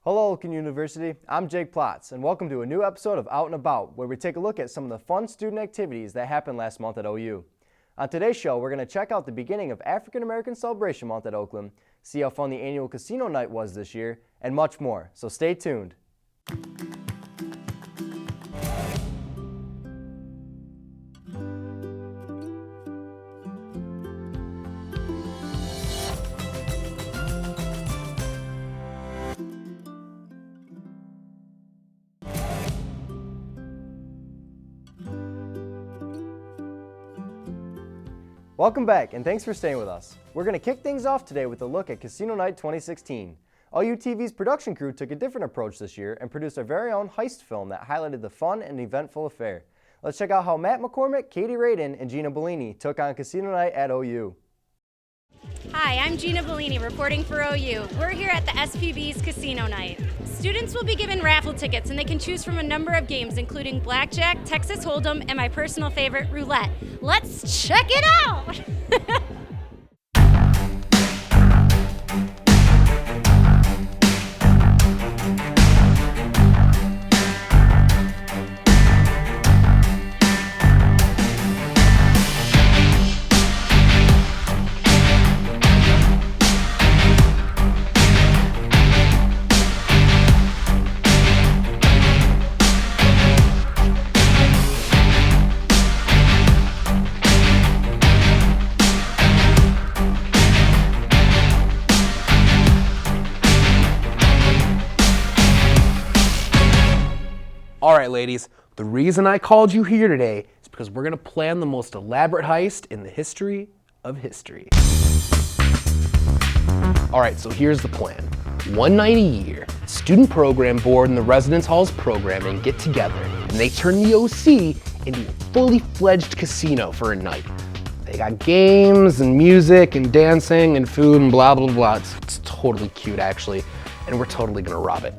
Hello, Lincoln University. I'm Jake Plotz, and welcome to a new episode of Out and About, where we take a look at some of the fun student activities that happened last month at OU. On today's show, we're going to check out the beginning of African American Celebration Month at Oakland, see how fun the annual casino night was this year, and much more, so stay tuned. Welcome back, and thanks for staying with us. We're going to kick things off today with a look at Casino Night 2016. OU TV's production crew took a different approach this year and produced our very own heist film that highlighted the fun and eventful affair. Let's check out how Matt McCormick, Katie Radin, and Gina Bellini took on Casino Night at OU. Hi, I'm Gina Bellini reporting for OU. We're here at the SPB's Casino Night. Students will be given raffle tickets and they can choose from a number of games including blackjack, Texas Hold'em, and my personal favorite, roulette. Let's check it out! All right, ladies, the reason I called you here today is because we're gonna plan the most elaborate heist in the history of history. All right, so here's the plan. One night a year, student program board and the residence hall's programming get together and they turn the OC into a fully fledged casino for a night. They got games and music and dancing and food and blah, blah, blah. It's totally cute, actually, and we're totally gonna rob it.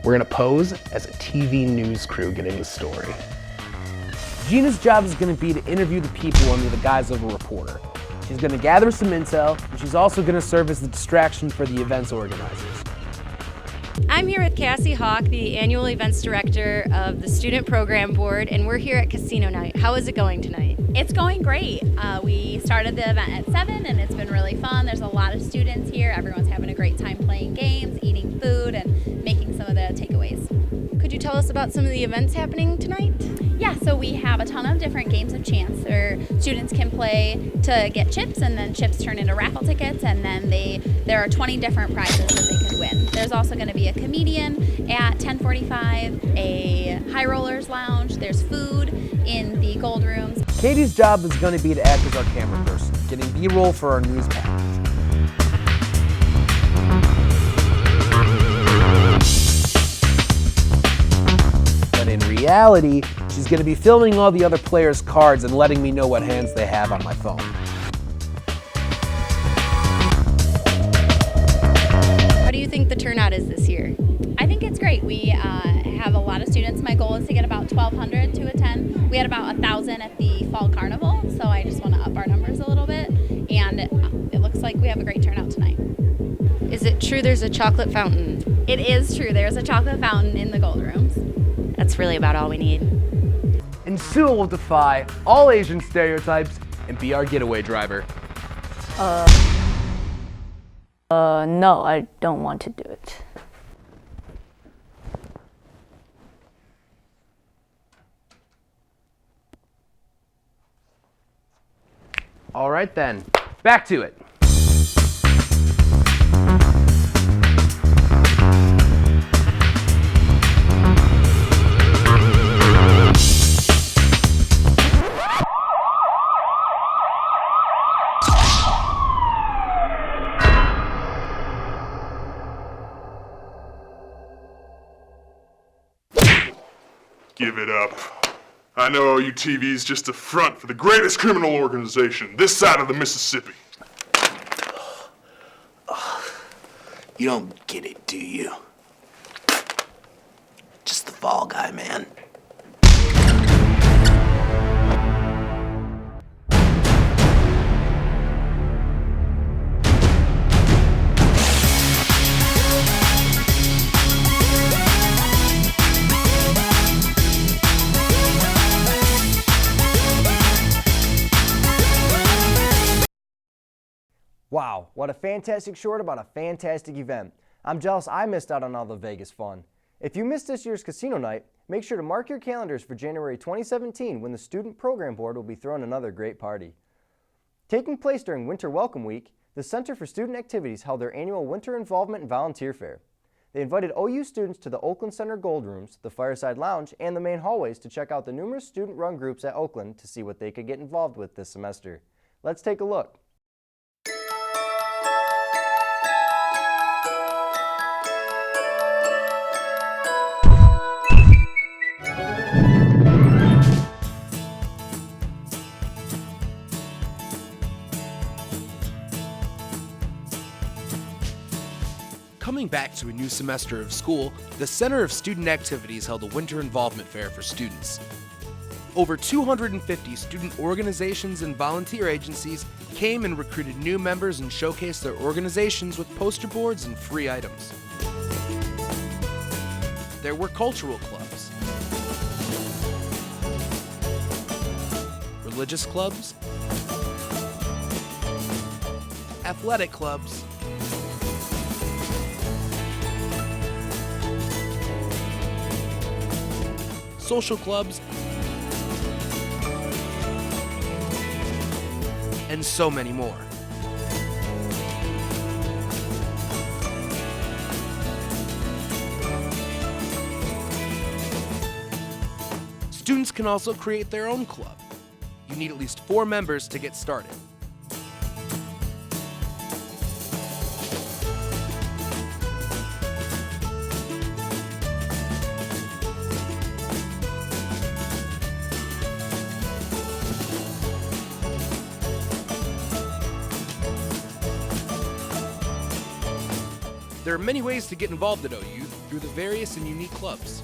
We're gonna pose as a TV news crew getting the story. Gina's job is gonna be to interview the people under the guise of a reporter. She's gonna gather some intel, and she's also gonna serve as the distraction for the event's organizers. I'm here with Cassie Hawk, the annual events director of the Student Program Board, and we're here at Casino Night. How is it going tonight? It's going great. We started the event at 7 and it's been really fun. There's a lot of students here. Everyone's having a great time playing games, eating food, and making some of the takeaways. Could you tell us about some of the events happening tonight? Yeah, so we have a ton of different games of chance where students can play to get chips, and then chips turn into raffle tickets, and then there are 20 different prizes that they can win. There's also going to be a comedian at 10:45, a high rollers lounge, there's food in the gold rooms. Katie's job is gonna be to act as our camera person, getting B-roll for our news package. But in reality, she's gonna be filming all the other players' cards and letting me know what hands they have on my phone. How do you think the turnout is this year? I think it's great. We have a lot of students. My goal is to get about 1,200 to attend. We had about 1,000 at the Fall Carnival, so I just want to up our numbers a little bit. And it looks like we have a great turnout tonight. Is it true there's a chocolate fountain? It is true. There's a chocolate fountain in the gold rooms. That's really about all we need. And Sue will defy all Asian stereotypes and be our getaway driver. No, I don't want to do it. All right then, back to it. Give it up. I know OU TV is just a front for the greatest criminal organization this side of the Mississippi. You don't get it, do you? Just the fall guy, man. Wow, what a fantastic short about a fantastic event. I'm jealous I missed out on all the Vegas fun. If you missed this year's casino night, make sure to mark your calendars for January 2017 when the Student Program Board will be throwing another great party. Taking place during Winter Welcome Week, the Center for Student Activities held their annual Winter Involvement and Volunteer Fair. They invited OU students to the Oakland Center Gold Rooms, the Fireside Lounge, and the main hallways to check out the numerous student-run groups at Oakland to see what they could get involved with this semester. Let's take a look. Coming back to a new semester of school, the Center of Student Activities held a Winter Involvement Fair for students. Over 250 student organizations and volunteer agencies came and recruited new members and showcased their organizations with poster boards and free items. There were cultural clubs, religious clubs, athletic clubs, social clubs, and so many more. Students can also create their own club. You need at least 4 members to get started. There are many ways to get involved at OU through the various and unique clubs.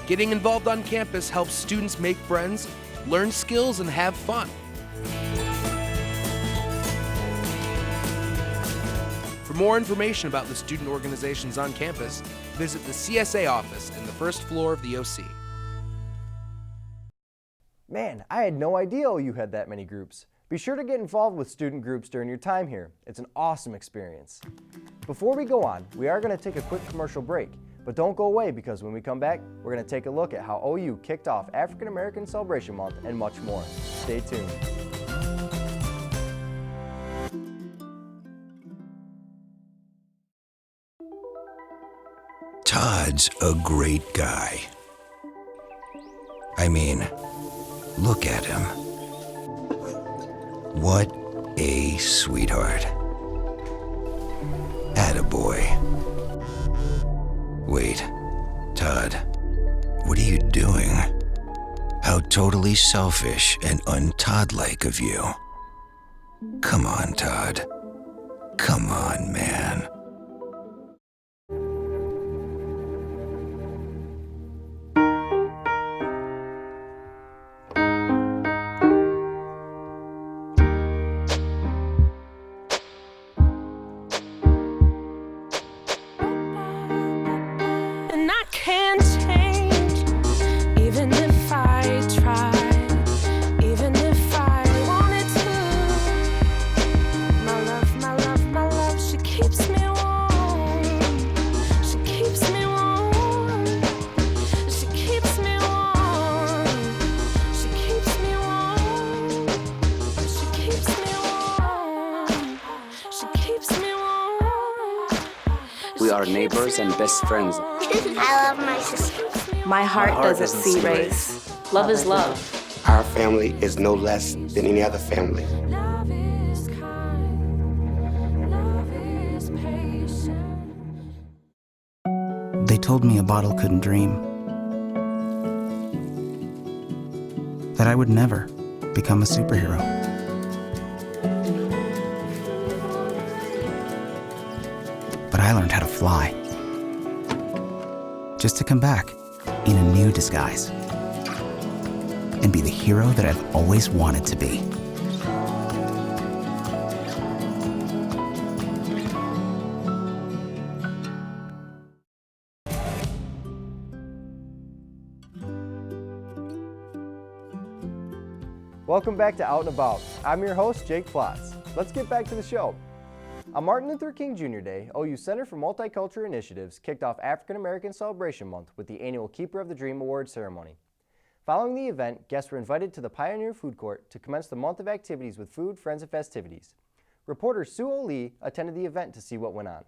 Getting involved on campus helps students make friends, learn skills, and have fun. For more information about the student organizations on campus, visit the CSA office in the first floor of the OC. Man, I had no idea OU had that many groups. Be sure to get involved with student groups during your time here. It's an awesome experience. Before we go on, we are going to take a quick commercial break, but don't go away because when we come back, we're going to take a look at how OU kicked off African American Celebration Month and much more. Stay tuned. Todd's a great guy. I mean, look at him. What a sweetheart. Attaboy. Wait, Todd, what are you doing? How totally selfish and un-Todd-like of you. Come on, Todd. Come on, man. We are neighbors and best friends. I love my sister. My heart doesn't see race. Love is love. Our family is no less than any other family. They told me a bottle couldn't dream. That I would never become a superhero. But I learned how to fly. Just to come back in a new disguise. And be the hero that I've always wanted to be. Welcome back to Out and About. I'm your host, Jake Flotz. Let's get back to the show. On Martin Luther King Jr. Day, OU Center for Multicultural Initiatives kicked off African American Celebration Month with the annual Keeper of the Dream Award ceremony. Following the event, guests were invited to the Pioneer Food Court to commence the month of activities with food, friends, and festivities. Reporter Sue Lee attended the event to see what went on.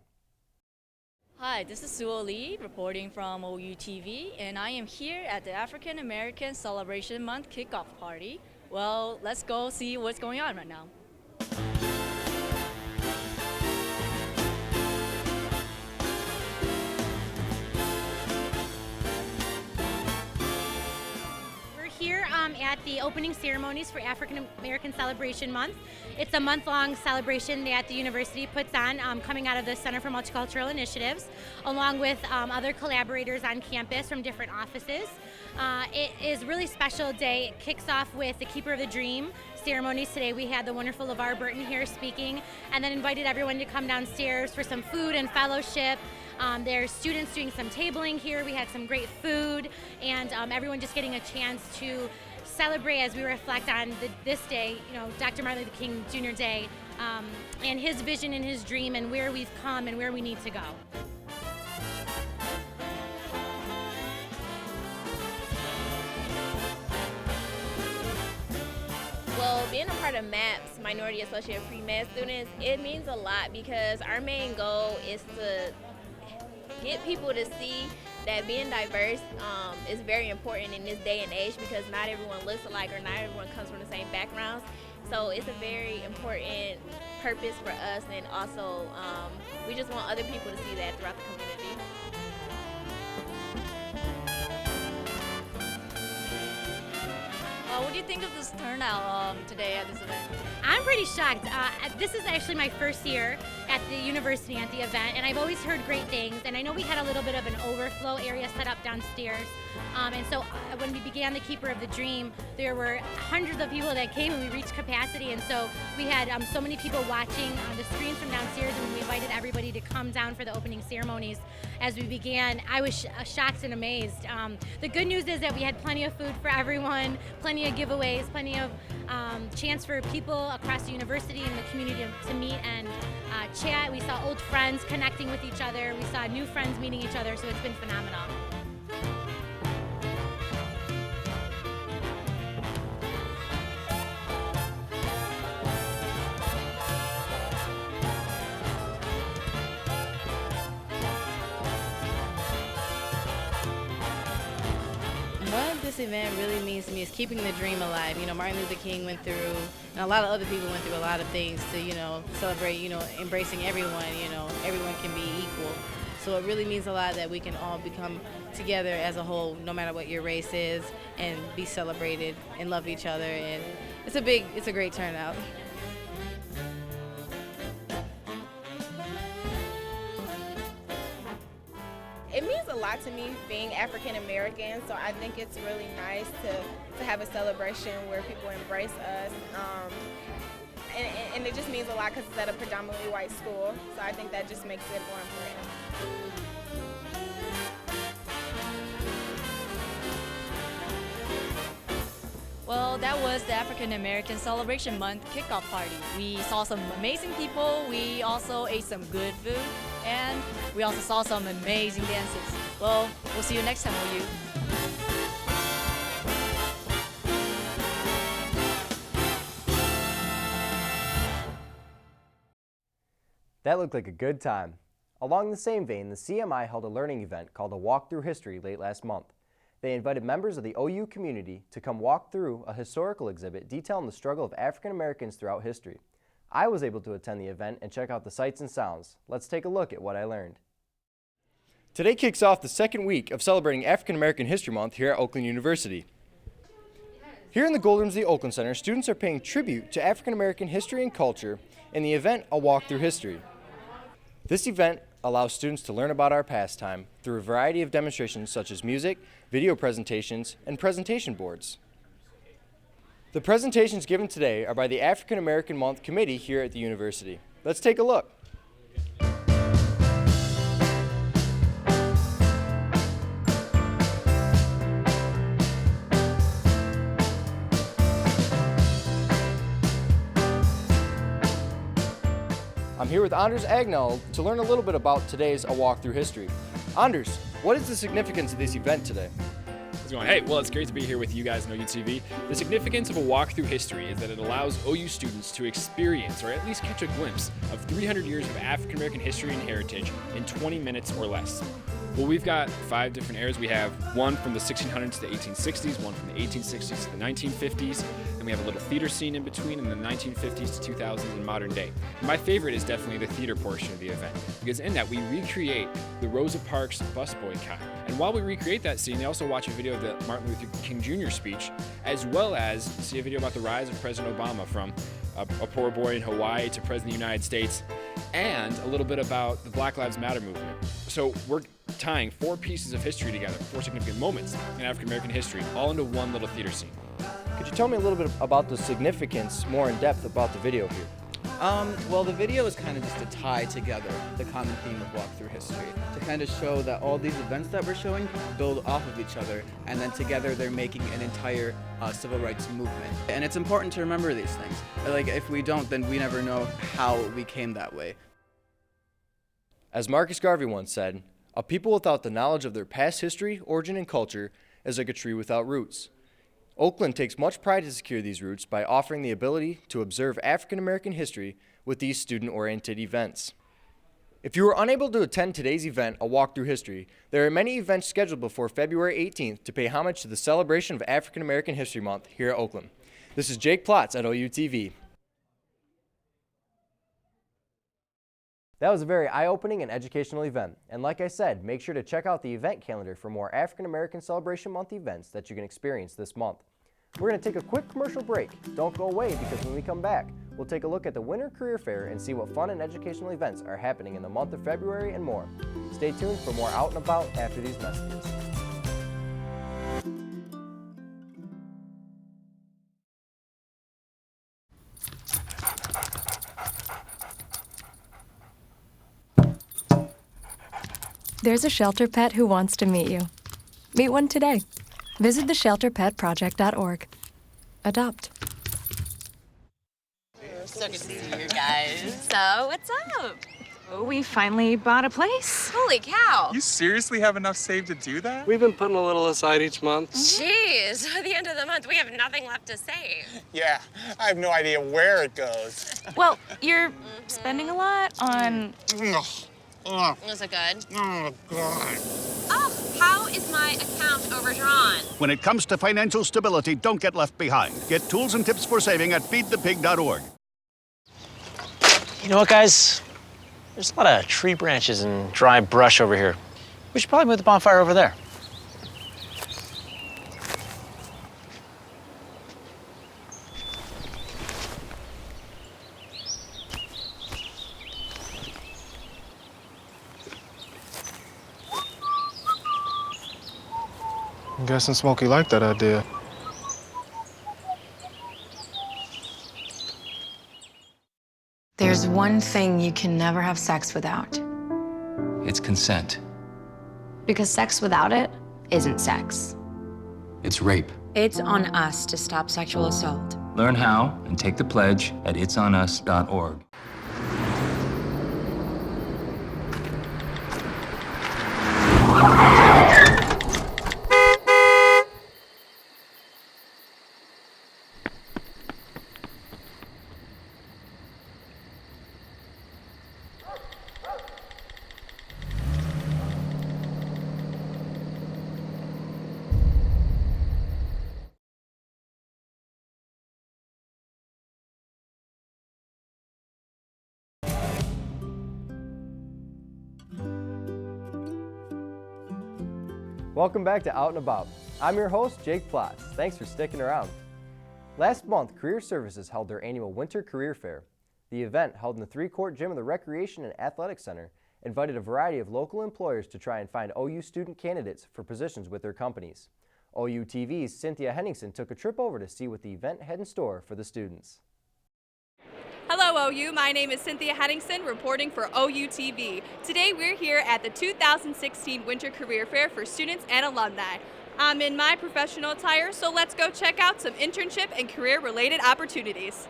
Hi, this is Sue Lee reporting from OU TV, and I am here at the African American Celebration Month kickoff party. Well, let's go see what's going on right now. Here at the opening ceremonies for African American Celebration Month. It's a month-long celebration that the university puts on coming out of the Center for Multicultural Initiatives, along with other collaborators on campus from different offices. It is a really special day. It kicks off with the Keeper of the Dream ceremonies today. We had the wonderful LeVar Burton here speaking, and then invited everyone to come downstairs for some food and fellowship. There's students doing some tabling here. We had some great food, and everyone just getting a chance to celebrate as we reflect on this day, Dr. Martin Luther King Jr. Day, and his vision and his dream and where we've come and where we need to go. Well, being a part of MAPS, Minority Associate Pre-Med students, it means a lot because our main goal is to get people to see that being diverse is very important in this day and age because not everyone looks alike or not everyone comes from the same backgrounds. So it's a very important purpose for us, and also we just want other people to see that throughout the community. What do you think of this turnout today at this event? I'm pretty shocked. This is actually my first year at the university at the event, and I've always heard great things. And I know we had a little bit of an overflow area set up downstairs. And so when we began the Keeper of the Dream, there were hundreds of people that came and we reached capacity. And so we had so many people watching the screens from downstairs, and we invited everybody to come down for the opening ceremonies. As we began, I was shocked and amazed. The good news is that we had plenty of food for everyone, plenty of giveaways, plenty of chance for people across the university and the community to meet and chat. We saw old friends connecting with each other. We saw new friends meeting each other, so it's been phenomenal. What this event really means to me is keeping the dream alive. Martin Luther King went through, and a lot of other people went through a lot of things to, celebrate, embracing everyone, everyone can be equal. So it really means a lot that we can all become together as a whole, no matter what your race is, and be celebrated and love each other. And it's a great turnout. It means a lot to me being African American, so I think it's really nice to have a celebration where people embrace us. And it just means a lot because it's at a predominantly white school, so I think that just makes it more important. Well, that was the African American Celebration Month kickoff party. We saw some amazing people, we also ate some good food, and we also saw some amazing dances. Well, we'll see you next time, OU. That looked like a good time. Along the same vein, the CMI held a learning event called A Walk Through History late last month. They invited members of the OU community to come walk through a historical exhibit detailing the struggle of African Americans throughout history. I was able to attend the event and check out the sights and sounds. Let's take a look at what I learned. Today kicks off the second week of celebrating African American History Month here at Oakland University. Here in the Gold Rooms of the Oakland Center, students are paying tribute to African American history and culture in the event A Walk Through History. This event allows students to learn about our pastime through a variety of demonstrations such as music, video presentations, and presentation boards. The presentations given today are by the African American Month Committee here at the university. Let's take a look. I'm here with Anders Agnell to learn a little bit about today's A Walk Through History. Anders, what is the significance of this event today? How's it going? Hey, well, it's great to be here with you guys on OU TV. The significance of A Walk Through History is that it allows OU students to experience, or at least catch a glimpse, of 300 years of African American history and heritage in 20 minutes or less. Well, we've got 5 different eras. We have one from the 1600s to the 1860s, one from the 1860s to the 1950s, then we have a little theater scene in between in the 1950s to 2000s and modern day. And my favorite is definitely the theater portion of the event, because in that we recreate the Rosa Parks bus boycott. And while we recreate that scene, they also watch a video of the Martin Luther King Jr. speech, as well as see a video about the rise of President Obama from a poor boy in Hawaii to President of the United States, and a little bit about the Black Lives Matter movement. So we're tying 4 pieces of history together, 4 significant moments in African American history, all into one little theater scene. Could you tell me a little bit about the significance more in depth about the video here? Well, the video is kind of just to tie together the common theme of Walk Through History, to kind of show that all these events that we're showing build off of each other, and then together they're making an entire civil rights movement. And it's important to remember these things. Like, if we don't, then we never know how we came that way. As Marcus Garvey once said, "A people without the knowledge of their past history, origin, and culture is like a tree without roots." Oakland takes much pride to secure these roots by offering the ability to observe African American history with these student-oriented events. If you were unable to attend today's event, A Walk Through History, there are many events scheduled before February 18th to pay homage to the celebration of African American History Month here at Oakland. This is Jake Plotz at OU TV. That was a very eye-opening and educational event, and like I said, make sure to check out the event calendar for more African American Celebration Month events that you can experience this month. We're going to take a quick commercial break. Don't go away, because when we come back, we'll take a look at the Winter Career Fair and see what fun and educational events are happening in the month of February and more. Stay tuned for more Out and About after these messages. There's a shelter pet who wants to meet you. Meet one today. Visit theshelterpetproject.org. Adopt. So good to see you guys. So, what's up? Oh, we finally bought a place. Holy cow. You seriously have enough saved to do that? We've been putting a little aside each month. Jeez, at the end of the month, we have nothing left to save. Yeah, I have no idea where it goes. Well, you're spending a lot on... Is it good? Oh, God. Oh, how is my account overdrawn? When it comes to financial stability, don't get left behind. Get tools and tips for saving at feedthepig.org. You know what, guys? There's a lot of tree branches and dry brush over here. We should probably move the bonfire over there. I'm guessing Smokey liked that idea. There's one thing you can never have sex without. It's consent. Because sex without it isn't sex. It's rape. It's on us to stop sexual assault. Learn how and take the pledge at itsonus.org. Welcome back to Out and About. I'm your host, Jake Plotz. Thanks for sticking around. Last month, Career Services held their annual Winter Career Fair. The event, held in the 3-court gym of the Recreation and Athletic Center, invited a variety of local employers to try and find OU student candidates for positions with their companies. OU TV's Cynthia Henningsen took a trip over to see what the event had in store for the students. Hello OU, my name is Cynthia Henningsen reporting for OU TV. Today we're here at the 2016 Winter Career Fair for students and alumni. I'm in my professional attire, so let's go check out some internship and career related opportunities.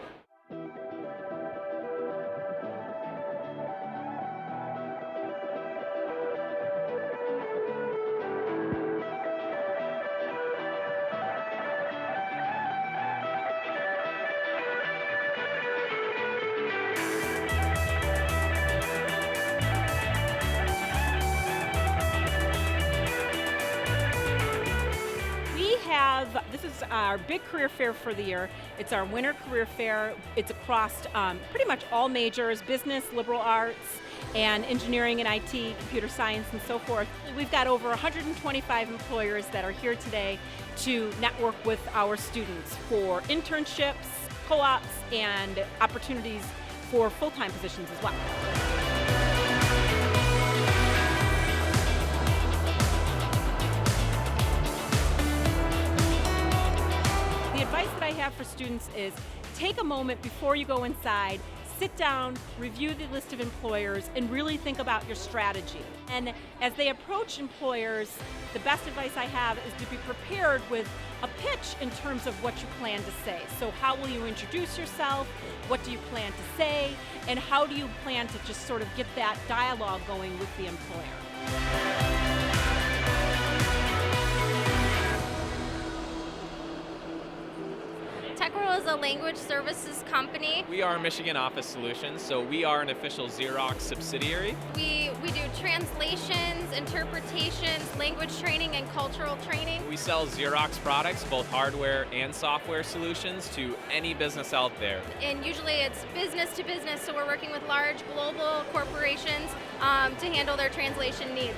is our big career fair for the year. It's our winter career fair. It's across pretty much all majors, business, liberal arts, and engineering and IT, computer science, and so forth. We've got over 125 employers that are here today to network with our students for internships, co-ops, and opportunities for full-time positions as well. The advice that I have for students is take a moment before you go inside, sit down, review the list of employers, and really think about your strategy. And as they approach employers, the best advice I have is to be prepared with a pitch in terms of what you plan to say. So how will you introduce yourself? What do you plan to say? And how do you plan to just sort of get that dialogue going with the employer? TechWorld is a language services company. We are Michigan Office Solutions, so we are an official Xerox subsidiary. We do translations, interpretations, language training, and cultural training. We sell Xerox products, both hardware and software solutions, to any business out there. And usually it's business to business, so we're working with large global corporations to handle their translation needs.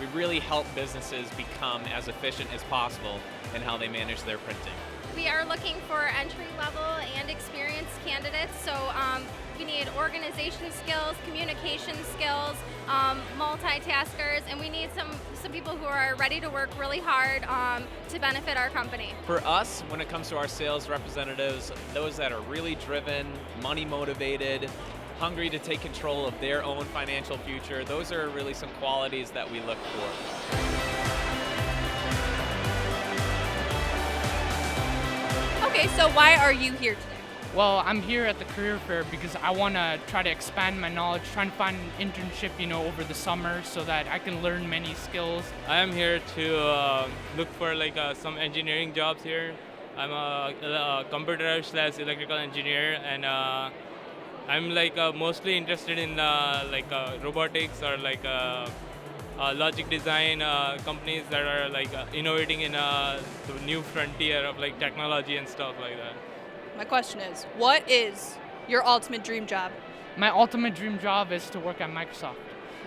We really help businesses become as efficient as possible in how they manage their printing. We are looking for entry-level and experienced candidates, so we need organization skills, communication skills, multitaskers, and we need some people who are ready to work really hard to benefit our company. For us, when it comes to our sales representatives, those that are really driven, money motivated, hungry to take control of their own financial future, those are really some qualities that we look for. Okay, so why are you here today? Well, I'm here at the career fair because I want to try to expand my knowledge, trying to find an internship, over the summer so that I can learn many skills. I am here to look for some engineering jobs here. I'm a computer/electrical engineer, and I'm mostly interested in robotics or logic design companies that are innovating in the new frontier of technology and stuff like that. My question is, what is your ultimate dream job? My ultimate dream job is to work at Microsoft.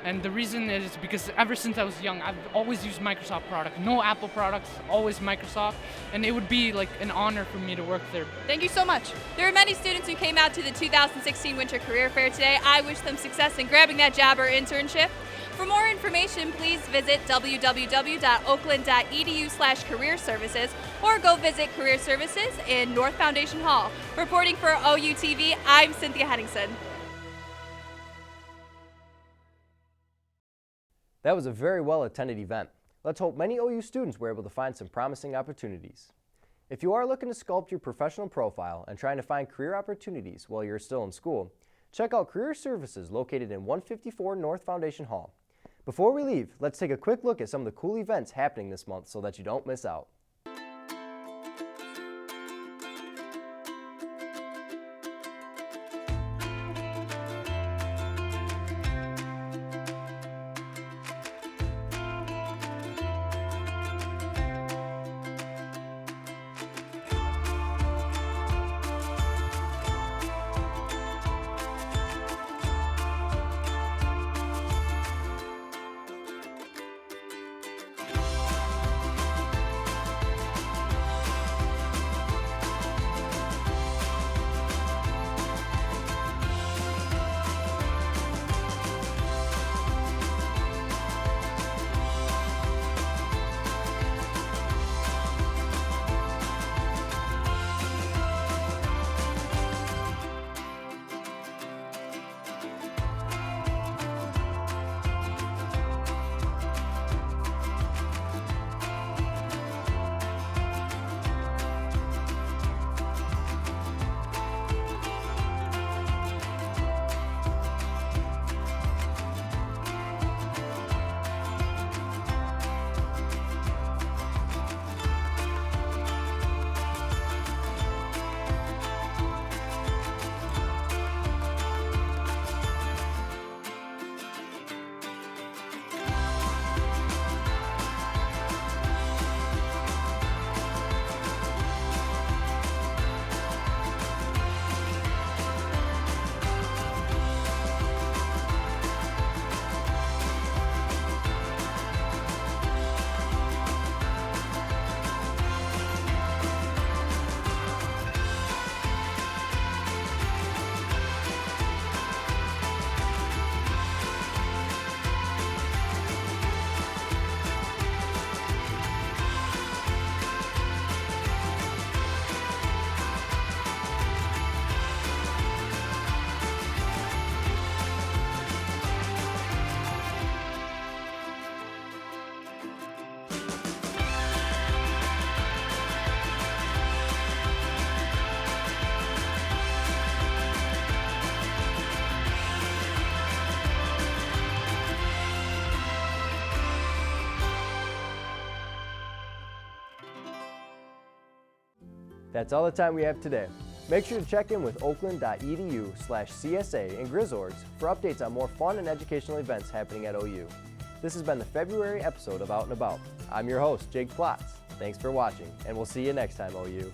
And the reason is because ever since I was young, I've always used Microsoft products. No Apple products, always Microsoft. And it would be an honor for me to work there. Thank you so much. There are many students who came out to the 2016 Winter Career Fair today. I wish them success in grabbing that job or internship. For more information, please visit www.oakland.edu/career services or go visit Career Services in North Foundation Hall. Reporting for OUTV, I'm Cynthia Henningsen. That was a very well-attended event. Let's hope many OU students were able to find some promising opportunities. If you are looking to sculpt your professional profile and trying to find career opportunities while you're still in school, check out Career Services located in 154 North Foundation Hall. Before we leave, let's take a quick look at some of the cool events happening this month so that you don't miss out. That's all the time we have today. Make sure to check in with oakland.edu/CSA and Grizzorgs for updates on more fun and educational events happening at OU. This has been the February episode of Out and About. I'm your host, Jake Plotz. Thanks for watching, and we'll see you next time, OU.